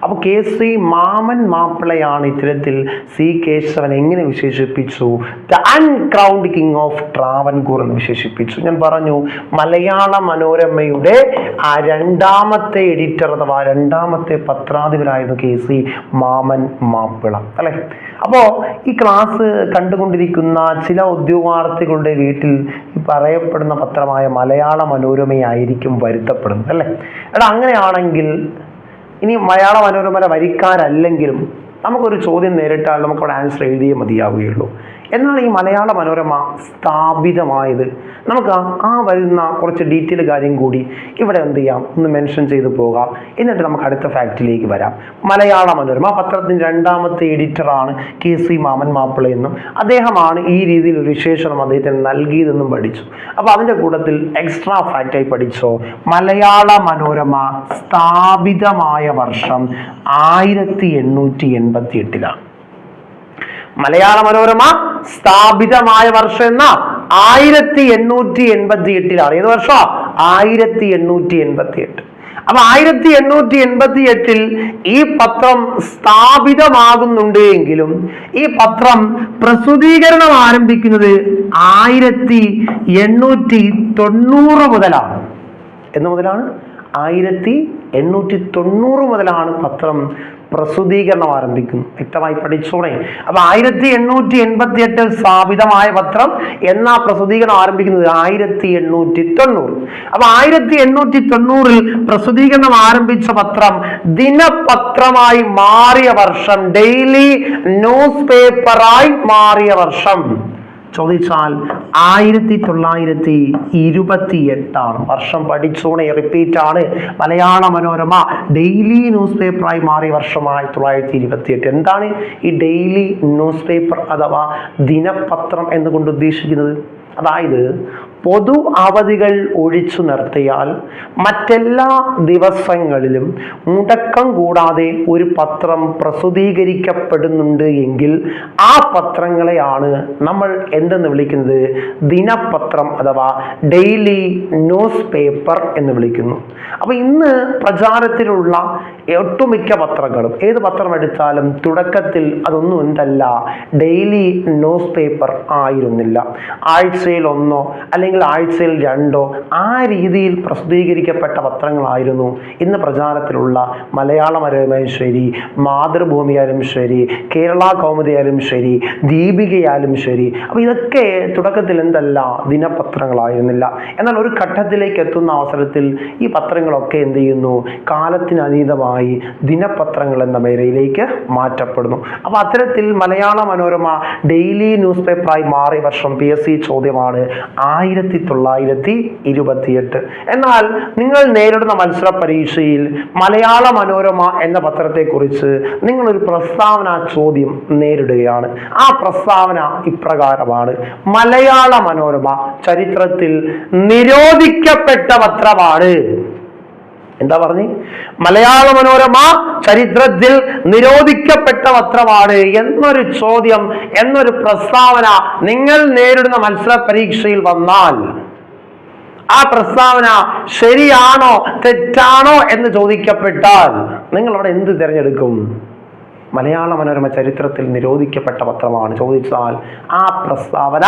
Speaker 1: അപ്പോൾ KC മാമൻ മാപ്പിളയാണ് ഇത്തരത്തിൽ സി കേശവൻ എങ്ങനെ വിശേഷിപ്പിച്ചു? The uncrowned king of Travancore എന്ന് വിശേഷിപ്പിച്ചു. ഞാൻ പറഞ്ഞു മലയാള മനോരമയുടെ ആ രണ്ടാമത്തെ എഡിറ്റർ അഥവാ രണ്ടാമത്തെ പത്രാധിപരായിരുന്നു KC മാമൻ മാപ്പിള അല്ലെ? അപ്പോൾ ഈ ക്ലാസ് കണ്ടുകൊണ്ടിരിക്കുന്ന ചില ഉദ്യോഗാർത്ഥികളുടെ വീട്ടിൽ ഈ പറയപ്പെടുന്ന പത്രമായ മലയാള മനോരമയായിരിക്കും വരുത്തപ്പെടുന്നത് അല്ലെ? എടാ അങ്ങനെയാണെങ്കിൽ ഇനി മലയാള മനോരമ വരിക്കാരല്ലെങ്കിലും നമുക്കൊരു ചോദ്യം നേരിട്ടാൽ നമുക്കവിടെ ആൻസർ എഴുതിയേ മതിയാവുകയുള്ളൂ. എന്നാൽ ഈ മലയാള മനോരമ സ്ഥാപിതമായത് നമുക്ക് ആ വരുന്ന കുറച്ച് ഡീറ്റെയിൽ കാര്യം കൂടി ഇവിടെ എന്ത് ചെയ്യാം, ഒന്ന് മെൻഷൻ ചെയ്ത് പോകാം. എന്നിട്ട് നമുക്ക് അടുത്ത ഫാക്റ്റിലേക്ക് വരാം. മലയാള മനോരമ പത്രത്തിൻ്റെ രണ്ടാമത്തെ എഡിറ്ററാണ് KC മാമൻ മാപ്പിള എന്നും അദ്ദേഹമാണ് ഈ രീതിയിൽ ഒരു വിശേഷണം അദ്ദേഹത്തിന് നൽകിയതെന്നും പഠിച്ചു. അപ്പോൾ അതിൻ്റെ കൂട്ടത്തിൽ എക്സ്ട്രാ ഫാക്റ്റായി പഠിച്ചോ, മലയാള മനോരമ സ്ഥാപിതമായ വർഷം 1888. മലയാള മനോരമ സ്ഥാപിതമായ വർഷം എന്ന 1888. ഏത് വർഷം? 1888. അപ്പൊ 1888 ഈ പത്രം സ്ഥാപിതമാകുന്നുണ്ട് എങ്കിലും ഈ പത്രം പ്രസിദ്ധീകരണം ആരംഭിക്കുന്നത് 1890 മുതലാണ്. എന്ന് മുതലാണ്? 1890 മുതലാണ് പത്രം പ്രസിദ്ധീകരണം ആരംഭിക്കുന്നു. വ്യക്തമായി പഠിച്ചോണേ. അപ്പൊ 1888 സ്ഥാപിതമായ പത്രം എന്നാ പ്രസിദ്ധീകരണം ആരംഭിക്കുന്നത്? 1890. അപ്പൊ 1890 പ്രസിദ്ധീകരണം ആരംഭിച്ച പത്രം ദിനപത്രമായി മാറിയ വർഷം, ഡെയിലി ന്യൂസ് പേപ്പറായി മാറിയ വർഷം ചോദിച്ചാൽ 1928 വർഷം. പഠിച്ചോണെ, റിപ്പീറ്റ് ആണ്. മലയാള മനോരമ ഡെയിലി ന്യൂസ് പേപ്പറായി മാറിയ വർഷം 1928. എന്താണ് ഈ ഡെയിലി ന്യൂസ് പേപ്പർ അഥവാ ദിനപത്രം എന്നുകൊണ്ട് ഉദ്ദേശിക്കുന്നത്? അതായത് പൊതു അവധികൾ ഒഴിച്ചു നിർത്തിയാൽ മറ്റെല്ലാ ദിവസങ്ങളിലും മുടക്കം കൂടാതെ ഒരു പത്രം പ്രസിദ്ധീകരിക്കപ്പെടുന്നുണ്ട് എങ്കിൽ ആ പത്രങ്ങളെയാണ് നമ്മൾ എന്തെന്ന് വിളിക്കുന്നത്? ദിനപത്രം അഥവാ ഡെയിലി ന്യൂസ് പേപ്പർ എന്ന് വിളിക്കുന്നു. അപ്പൊ ഇന്ന് പ്രചാരത്തിലുള്ള ഒട്ടുമിക്ക പത്രങ്ങളും, ഏത് പത്രം എടുത്താലും തുടക്കത്തിൽ അതൊന്നും എന്തല്ല, ഡെയിലി ന്യൂസ് പേപ്പർ ആയിരുന്നില്ല. ആഴ്ചയിൽ ഒന്നോ അല്ലെങ്കിൽ ആഴ്ചയിൽ 2 ആ രീതിയിൽ പ്രസിദ്ധീകരിക്കപ്പെട്ട പത്രങ്ങളായിരുന്നു ഇന്ന് പ്രചാരത്തിലുള്ള മലയാള മനോരമയും ശരി, മാതൃഭൂമിയായാലും ശരി, കേരള കൗമുദിയായാലും ശരി, ദീപികയായാലും ശരി. അപ്പൊ ഇതൊക്കെ തുടക്കത്തിൽ എന്തല്ല, ദിനപത്രങ്ങളായിരുന്നില്ല. എന്നാൽ ഒരു ഘട്ടത്തിലേക്ക് എത്തുന്ന അവസരത്തിൽ ഈ പത്രങ്ങളൊക്കെ എന്ത് ചെയ്യുന്നു? കാലത്തിനതീതമായി ദിനപത്രങ്ങൾ എന്ന നിലയിലേക്ക് മാറ്റപ്പെടുന്നു. അപ്പൊ അത്തരത്തിൽ മലയാള മനോരമ ഡെയിലി ന്യൂസ് പേപ്പറായി മാറിയ വർഷം PSC ചോദ്യമാണ് 1928. എന്നാൽ നിങ്ങൾ നേരിടുന്ന മത്സര പരീക്ഷയിൽ മലയാള മനോരമ എന്ന പത്രത്തെക്കുറിച്ച് നിങ്ങളൊരു പ്രസ്താവന ചോദ്യം നേരിടുകയാണ്. ആ പ്രസ്താവന ഇപ്രകാരമാണ്: മലയാള മനോരമ ചരിത്രത്തിൽ നിരോധിക്കപ്പെട്ട പത്രമാണ്. എന്താ പറഞ്ഞ്? മലയാള മനോരമ ചരിത്രത്തിൽ നിരോധിക്കപ്പെട്ട പത്രമാണ് എന്നൊരു ചോദ്യം, എന്നൊരു പ്രസ്താവന നിങ്ങൾ നേരിടുന്ന മത്സര പരീക്ഷയിൽ വന്നാൽ ആ പ്രസ്താവന ശരിയാണോ തെറ്റാണോ എന്ന് ചോദിക്കപ്പെട്ടാൽ നിങ്ങൾ അവിടെ എന്ത് തിരഞ്ഞെടുക്കും? മലയാള മനോരമ ചരിത്രത്തിൽ നിരോധിക്കപ്പെട്ട പത്രമാണ് ചോദിച്ചാൽ ആ പ്രസ്താവന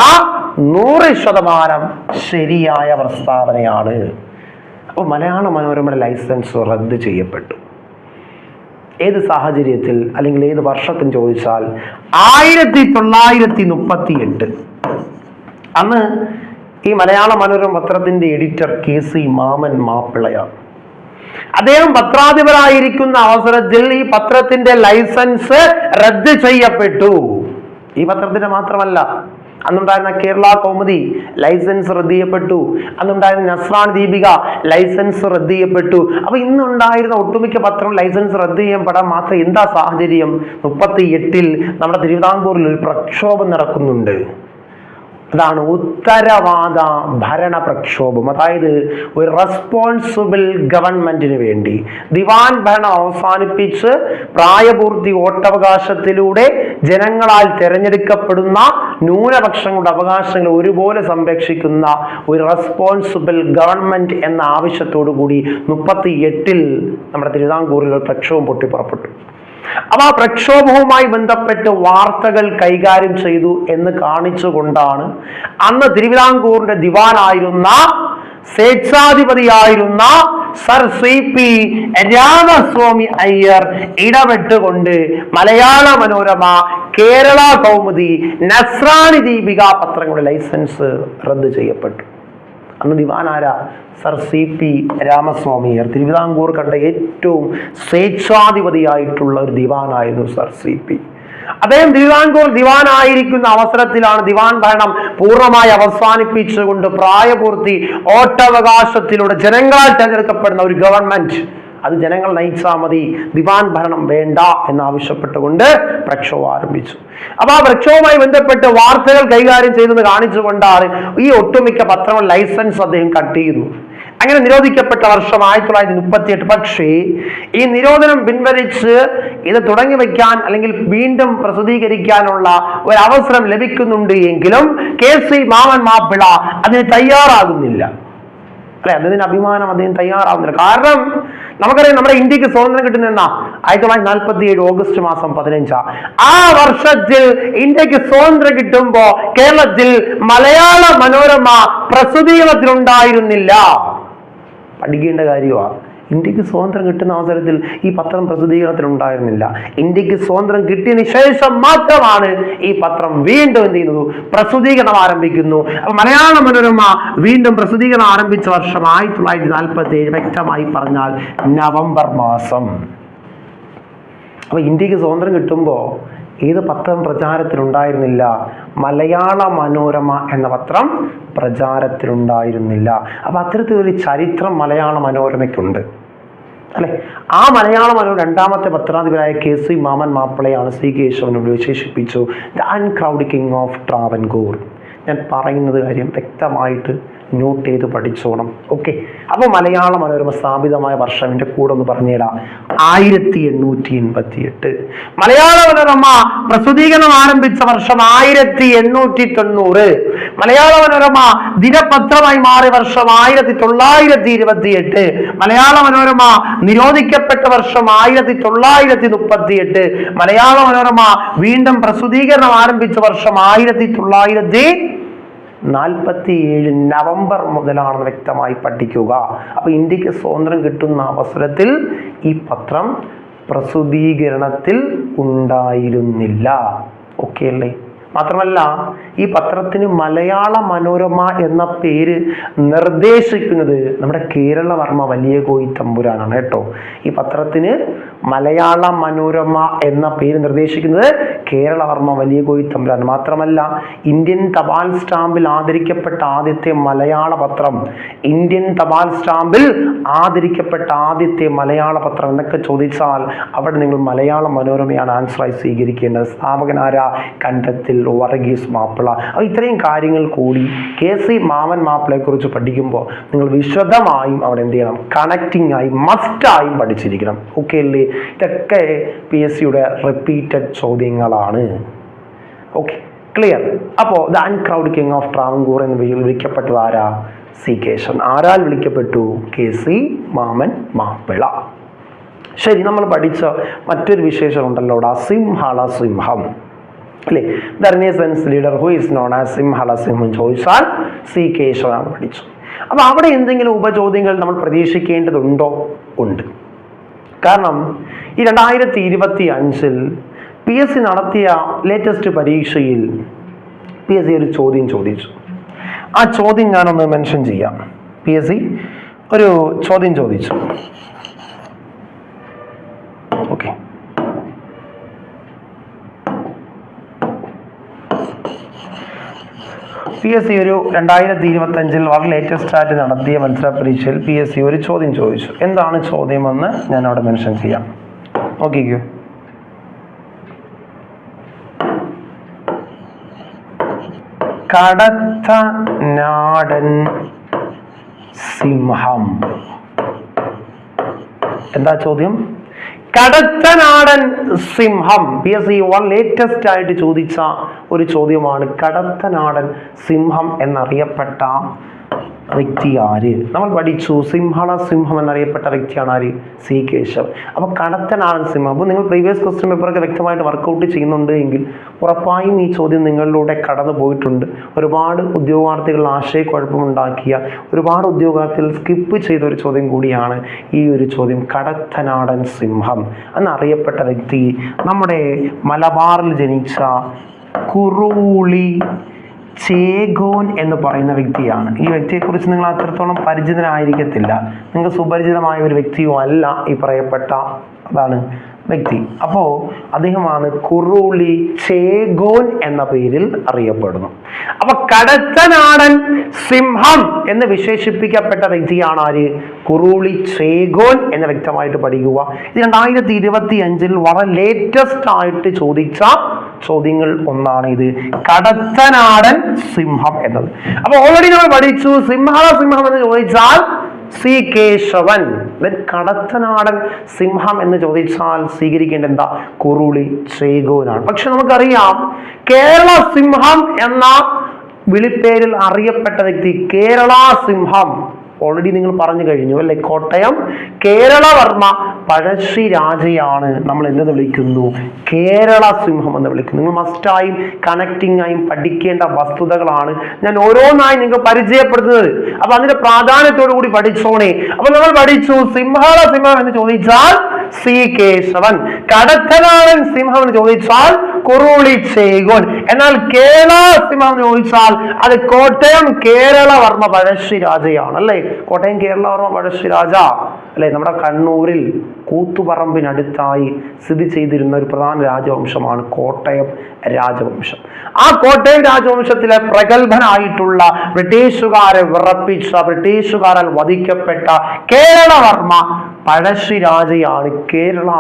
Speaker 1: 100% ശരിയായ പ്രസ്താവനയാണ്. അപ്പോൾ മലയാള മനോരമയുടെ ലൈസൻസ് റദ്ദ് ചെയ്യപ്പെട്ടു. ഏത് സാഹചര്യത്തിൽ അല്ലെങ്കിൽ ഏത് വർഷത്തിൽ ചോദിച്ചാൽ 1938. അന്ന് ഈ മലയാള മനോരമ പത്രത്തിന്റെ എഡിറ്റർ KC മാമൻ മാപ്പിളയാണ്. അദ്ദേഹം പത്രാധിപരായിരിക്കുന്ന അവസരത്തിൽ ഈ പത്രത്തിന്റെ ലൈസൻസ് റദ്ദ് ചെയ്യപ്പെട്ടു. ഈ പത്രത്തിന്റെ മാത്രമല്ല, അന്നുണ്ടായിരുന്ന കേരള കൗമുദി ലൈസൻസ് റദ്ദ് ചെയ്യപ്പെട്ടു. അന്നുണ്ടായിരുന്ന നസ്രാൻ ദീപിക ലൈസൻസ് റദ്ദ് ചെയ്യപ്പെട്ടു. അപ്പൊ ഇന്നുണ്ടായിരുന്ന ഒട്ടുമിക്ക പത്രം ലൈസൻസ് റദ്ദ് ചെയ്യപ്പെടാൻ മാത്രം എന്താ സാഹചര്യം? 38 നമ്മുടെ തിരുവിതാംകൂറിൽ ഒരു പ്രക്ഷോഭം നടക്കുന്നുണ്ട്. അതാണ് ഉത്തരവാദ ഭരണ പ്രക്ഷോഭം. അതായത് ഒരു റെസ്പോൺസിബിൾ ഗവൺമെന്റിന് വേണ്ടി ദിവാൻ ഭരണം അവസാനിപ്പിച്ച് പ്രായപൂർത്തി വോട്ടവകാശത്തിലൂടെ ജനങ്ങളാൽ തിരഞ്ഞെടുക്കപ്പെടുന്ന ന്യൂനപക്ഷങ്ങളുടെ അവകാശങ്ങൾ ഒരുപോലെ സംരക്ഷിക്കുന്ന ഒരു റെസ്പോൺസിബിൾ ഗവൺമെന്റ് എന്ന ആവശ്യത്തോടു കൂടി 38 നമ്മുടെ തിരുവിതാംകൂറിൽ ഒരു പ്രക്ഷോഭം പൊട്ടിപ്പുറപ്പെട്ടു. അപ്പൊ ആ പ്രക്ഷോഭവുമായി ബന്ധപ്പെട്ട് വാർത്തകൾ കൈകാര്യം ചെയ്തു എന്ന് കാണിച്ചുകൊണ്ടാണ് അന്ന് തിരുവിതാംകൂറിന്റെ ദിവാനായിരുന്ന സ്വേച്ഛാധിപതിയായിരുന്ന സർ CP രാമസ്വാമി അയ്യർ ഇടപെട്ടുകൊണ്ട് മലയാള മനോരമ, കേരള കൗമുദി, നസ്രാണി ദീപിക പത്രങ്ങളുടെ ലൈസൻസ് റദ്ദ് ചെയ്യപ്പെട്ടു. അന്ന് ദിവാനാരാ? Sir CP Ramaswami Iyer. തിരുവിതാംകൂർ കണ്ട ഏറ്റവും സ്വേച്ഛാധിപതിയായിട്ടുള്ള ഒരു ദിവാനായിരുന്നു സർ CP. അദ്ദേഹം തിരുവിതാംകൂർ ദിവാനായിരിക്കുന്ന അവസരത്തിലാണ് ദിവാൻ ഭരണം പൂർണ്ണമായി അവസാനിപ്പിച്ചുകൊണ്ട് പ്രായപൂർത്തി വോട്ടവകാശത്തിലൂടെ ജനങ്ങളാൽ തിരഞ്ഞെടുക്കപ്പെടുന്ന ഒരു ഗവൺമെന്റ്, അത് ജനങ്ങൾ നയിച്ചാൽ മതി, ദിവാൻ ഭരണം വേണ്ട എന്നാവശ്യപ്പെട്ടുകൊണ്ട് പ്രക്ഷോഭം ആരംഭിച്ചു. അപ്പൊ ആ പ്രക്ഷോഭവുമായി ബന്ധപ്പെട്ട് വാർത്തകൾ കൈകാര്യം ചെയ്തെന്ന് കാണിച്ചുകൊണ്ടാണ് ഈ ഒട്ടുമിക്ക പത്രങ്ങൾ ലൈസൻസ് അദ്ദേഹം കട്ട് ചെയ്യുന്നു. അങ്ങനെ നിരോധിക്കപ്പെട്ട വർഷം 1938. പക്ഷേ ഈ നിരോധനം പിൻവലിച്ച് ഇത് തുടങ്ങി വയ്ക്കാൻ അല്ലെങ്കിൽ വീണ്ടും പ്രസിദ്ധീകരിക്കാനുള്ള ഒരു അവസരം ലഭിക്കുന്നുണ്ട് എങ്കിലും KC മാമൻ മാപ്പിള അതിന് തയ്യാറാകുന്നില്ല. അല്ലെ, അതിന് അഭിമാനം അദ്ദേഹം തയ്യാറാവുന്നില്ല. കാരണം നമുക്കറിയാം, നമ്മുടെ ഇന്ത്യക്ക് സ്വാതന്ത്ര്യം കിട്ടുന്ന 1947 ഓഗസ്റ്റ് മാസം 15. ആ വർഷത്തിൽ ഇന്ത്യക്ക് സ്വാതന്ത്ര്യം കിട്ടുമ്പോ കേരളത്തിൽ മലയാള മനോരമ പ്രസിദ്ധീകരണത്തിലുണ്ടായിരുന്നില്ല. പഠിക്കേണ്ട കാര്യമാണ്. ഇന്ത്യക്ക് സ്വാതന്ത്ര്യം കിട്ടുന്ന അവസരത്തിൽ ഈ പത്രം പ്രസിദ്ധീകരണത്തിൽ ഉണ്ടായിരുന്നില്ല. ഇന്ത്യക്ക് സ്വാതന്ത്ര്യം കിട്ടിയതിന് ശേഷം മാത്രമാണ് ഈ പത്രം വീണ്ടും എന്ത് ചെയ്യുന്നത്, പ്രസിദ്ധീകരണം ആരംഭിക്കുന്നു. അപ്പൊ മലയാള മനോരമ വീണ്ടും പ്രസിദ്ധീകരണം ആരംഭിച്ച വർഷം 1947, വ്യക്തമായി പറഞ്ഞാൽ നവംബർ മാസം. അപ്പൊ ഇന്ത്യക്ക് സ്വാതന്ത്ര്യം കിട്ടുമ്പോൾ ഏത് പത്രം പ്രചാരത്തിലുണ്ടായിരുന്നില്ല? മലയാള മനോരമ എന്ന പത്രം പ്രചാരത്തിലുണ്ടായിരുന്നില്ല. അപ്പൊ അത്തരത്തിലൊരു ചരിത്രം മലയാള മനോരമയ്ക്കുണ്ട് അല്ലെ. ആ മലയാള മനോരമ രണ്ടാമത്തെ പത്രാധിപരായ KC മാമൻ മാപ്പിളയാണ് C കേശവൻ വിശേഷിപ്പിച്ചു the uncrowned king of Travancore. ഞാൻ പറയുന്നത് കാര്യം വ്യക്തമായിട്ട് നോട്ട് ചെയ്ത് പഠിച്ചോണം. ഓക്കെ. അപ്പോൾ മലയാള മനോരമ സ്ഥാപിതമായ വർഷം എൻ്റെ കൂടെ ഒന്ന് പറഞ്ഞുതരാം. 1888. മലയാള മനോരമ പ്രസിദ്ധീകരണം ആരംഭിച്ച വർഷം 1890. മലയാള മനോരമ ദിനപത്രമായി മാറിയ വർഷം 1928. മലയാള മനോരമ നിരോധിക്കപ്പെട്ട വർഷം 1938. മലയാള മനോരമ വീണ്ടും പ്രസിദ്ധീകരണം ആരംഭിച്ച വർഷം 1947 നവംബർ മുതലാണെന്ന് വ്യക്തമായി പഠിക്കുക. അപ്പൊ ഇന്ത്യക്ക് സ്വാതന്ത്ര്യം കിട്ടുന്ന അവസരത്തിൽ ഈ പത്രം പ്രസിദ്ധീകരണത്തിൽ ഉണ്ടായിരുന്നില്ല. ഓക്കെ അല്ലേ? മാത്രമല്ല ഈ പത്രത്തിന് മലയാള മനോരമ എന്ന പേര് നിർദ്ദേശിക്കുന്നത് നമ്മുടെ കേരളവർമ്മ വലിയ കോയി തമ്പുരാനാണ് കേട്ടോ. ഈ പത്രത്തിന് മലയാള മനോരമ എന്ന പേര് നിർദ്ദേശിക്കുന്നത് കേരളവർമ്മ വലിയ കോയി തമ്പുരാൻ. മാത്രമല്ല ഇന്ത്യൻ തപാൽ സ്റ്റാമ്പിൽ ആദരിക്കപ്പെട്ട ആദ്യത്തെ മലയാള പത്രം, ഇന്ത്യൻ തപാൽ സ്റ്റാമ്പിൽ ആദരിക്കപ്പെട്ട ആദ്യത്തെ മലയാള പത്രം എന്നൊക്കെ ചോദിച്ചാൽ അവിടെ നിങ്ങൾ മലയാള മനോരമയാണ് ആൻസറായി സ്വീകരിക്കേണ്ടത്. സ്ഥാപകനാര? കണ്ടത്തിൽ വർഗീസ് മാപ്പിള. അപ്പോൾ ഇത്രയും കാര്യങ്ങൾ കൂടി KC മാമൻ മാപ്പിളയെ കുറിച്ച് പഠിക്കുമ്പോൾ നിങ്ങൾ വിശദമായും അവിടെ എന്ത് ചെയ്യണം, കണക്റ്റിംഗ് ആയി മസ്റ്റായും പഠിച്ചിരിക്കണം. ഓക്കെ അല്ലേ? ഇതൊക്കെ PSCയുടെ റിപ്പീറ്റഡ് ചോദ്യങ്ങളാണ്. Okay, clear? അപ്പോൾ the uncrowned king of Travancore എന്ന് വിളിക്കപ്പെട്ടത് ആരാ? C കേശവൻ. ആരാൽ വിളിക്കപ്പെട്ടു? KC മാമൻ മാപ്പിള. ശരി, നമ്മൾ പഠിച്ച മറ്റൊരു വിശേഷം ഉണ്ടല്ലോടാ, സിംഹള സിംഹം അല്ലേ. The renaissance leader who is known as Simhala Simham ചോദിച്ചാൽ C കേശവനാണ് പഠിച്ചു. അപ്പൊ അവിടെ എന്തെങ്കിലും ഉപചോദ്യങ്ങൾ നമ്മൾ പ്രതീക്ഷിക്കേണ്ടതുണ്ടോ? ഉണ്ട്. കാരണം ഈ 2025 PSC നടത്തിയ ലേറ്റസ്റ്റ് പരീക്ഷയിൽ PSC ഒരു ചോദ്യം ചോദിച്ചു. ആ ചോദ്യം ഞാനൊന്ന് മെൻഷൻ ചെയ്യാം. PSC ഒരു ചോദ്യം ചോദിച്ചു. ഓക്കെ, PSC ഒരു 2025 വളരെ ലേറ്റസ്റ്റ് ആയിട്ട് നടത്തിയ മത്സര പരീക്ഷയിൽ PSC ഒരു ചോദ്യം ചോദിച്ചു. എന്താണ് ചോദ്യമെന്ന് ഞാൻ അവിടെ മെൻഷൻ ചെയ്യാം. നോക്കിക്കോ. കടത്തനാടൻ സിംഹം. എന്താ ചോദ്യം? കടത്തനാടൻ സിംഹം. PSC ലേറ്റസ്റ്റ് ആയിട്ട് ചോദിച്ച ഒരു ചോദ്യമാണ്. കടത്തനാടൻ സിംഹം എന്നറിയപ്പെട്ട വ്യക്തി ആര്? നമ്മൾ പഠിച്ചു സിംഹള സിംഹം എന്നറിയപ്പെട്ട വ്യക്തിയാണ് ആര്? C കേശവൻ. അപ്പൊ കടത്തനാടൻ സിംഹം. അപ്പോൾ നിങ്ങൾ പ്രീവിയസ് ക്വസ്റ്റ്യൻ പേപ്പറൊക്കെ വ്യക്തമായിട്ട് വർക്കൗട്ട് ചെയ്യുന്നുണ്ട് എങ്കിൽ ഉറപ്പായും ഈ ചോദ്യം നിങ്ങളിലൂടെ കടന്നു പോയിട്ടുണ്ട്. ഒരുപാട് ഉദ്യോഗാർത്ഥികൾ ആശയക്കുഴപ്പമുണ്ടാക്കിയ, ഒരുപാട് ഉദ്യോഗാർത്ഥികൾ സ്കിപ്പ് ചെയ്ത ഒരു ചോദ്യം കൂടിയാണ് ഈ ഒരു ചോദ്യം. കടത്തനാടൻ സിംഹം എന്നറിയപ്പെട്ട വ്യക്തി നമ്മുടെ മലബാറിൽ ജനിച്ച കുറുളി ചേകോൻ എന്ന് പറയുന്ന വ്യക്തിയാണ്. ഈ വ്യക്തിയെക്കുറിച്ച് നിങ്ങൾ അത്രത്തോളം പരിചിതനായിരിക്കത്തില്ല. നിങ്ങൾക്ക് സുപരിചിതമായ ഒരു വ്യക്തിയും അല്ല ഈ പറയപ്പെട്ട അതാണ് വ്യക്തി. അപ്പോൾ അദ്ദേഹമാണ് കുറുളി ചേകോൻ എന്ന പേരിൽ അറിയപ്പെടുന്നു. അപ്പൊ കടത്തനാടൻ സിംഹം എന്ന് വിശേഷിപ്പിക്കപ്പെട്ട വ്യക്തിയാണ് ആര്? കുറുളി ചേകോൻ എന്ന് വ്യക്തമായിട്ട് പഠിക്കുക. ഇത് 2025 വളരെ ലേറ്റസ്റ്റ് ആയിട്ട് ചോദിച്ച ചോദ്യങ്ങൾ ഒന്നാണ് ഇത്, കടത്തനാടൻ സിംഹം എന്നത്. അപ്പൊ ഓൾറെഡി നമ്മൾ പഠിച്ചു സിംഹള സിംഹം എന്ന് ചോദിച്ചാൽ C കേശവൻ. കടത്തനാടൻ സിംഹം എന്ന് ചോദിച്ചാൽ സ്വീകരിക്കേണ്ട എന്താ? കുറുളി ചേകോനാണ്. പക്ഷെ നമുക്കറിയാം കേരള സിംഹം എന്ന വിളിപ്പേരിൽ അറിയപ്പെട്ട വ്യക്തി കേരള സിംഹം ഓൾറെഡി നിങ്ങൾ പറഞ്ഞു കഴിഞ്ഞു അല്ലെ. കോട്ടയം കേരളവർമ്മ പഴശ്ശി രാജയാണ് നമ്മൾ എന്തെന്ന് വിളിക്കുന്നു? കേരള സിംഹം എന്ന് വിളിക്കുന്നു. നിങ്ങൾ മസ്റ്റായും കണക്റ്റിംഗ് ആയും പഠിക്കേണ്ട വസ്തുതകളാണ് ഞാൻ ഓരോന്നായി നിങ്ങൾക്ക് പരിചയപ്പെടുത്തുന്നത്. അപ്പൊ അതിന്റെ പ്രാധാന്യത്തോടു കൂടി പഠിച്ചോണേ. അപ്പൊ നമ്മൾ പഠിച്ചു സിംഹള സിംഹം എന്ന് ചോദിച്ചാൽ സി കേശവൻ, കടത്തനാടൻ സിംഹം എന്ന് ചോദിച്ചാൽ കുറുളി ചേകോൻ, എന്നാൽ കേരള സിംഹം എന്ന് ചോദിച്ചാൽ അത് കോട്ടയം കേരളവർമ്മ പഴശ്ശി രാജയാണ് അല്ലെ. കോട്ടയം കേരളവർമ്മ പഴശ്ശി രാജ അല്ലെ നമ്മുടെ കണ്ണൂരിൽ കൂത്തുപറമ്പിനടുത്തായി സ്ഥിതി ചെയ്തിരുന്ന ഒരു പ്രധാന രാജവംശമാണ് കോട്ടയം രാജവംശം. ആ കോട്ടയം രാജവംശത്തിലെ പ്രഗത്ഭനായിട്ടുള്ള ബ്രിട്ടീഷുകാരെ വിറപ്പിച്ച, ബ്രിട്ടീഷുകാരാൽ വധിക്കപ്പെട്ട കേരളവർമ്മ പഴശ്ശി രാജയാണ് കേരള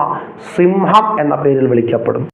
Speaker 1: സിംഹം എന്ന പേരിൽ വിളിക്കപ്പെടും.